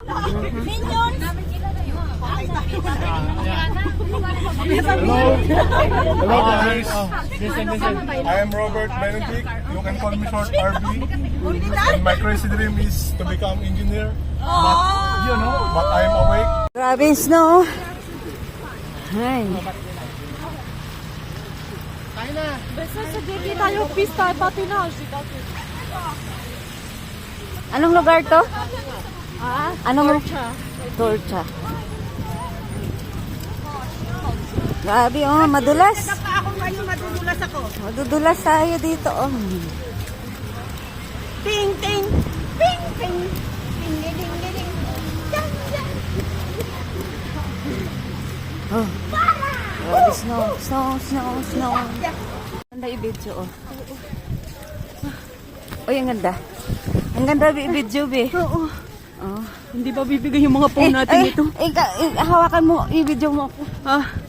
Minions! Hello. Hello guys. I am Robert Benedict. You can call me short RB. And my crazy dream is to become engineer. But I am awake. Grabe yung snow. Ay. Basta sa Diki tayo pista, pati na. Anong lugar to? Anong Torcha. Torcha. Grabe oh, madulas. Ako ngayon madudulas ako. Madudulas tayo dito oh. Ting, ting. Ting, ting. Ting, ding, ding, ding. Dang, dang. Oh. Grabe snow, snow, snow, snow. Ganda i-video oh. Uy, ang ganda. Ang ganda i-video be. Oo. Oh. Hindi ba bibigay yung mga phone natin ito? Hawakan mo, i-video mo ako. Ah.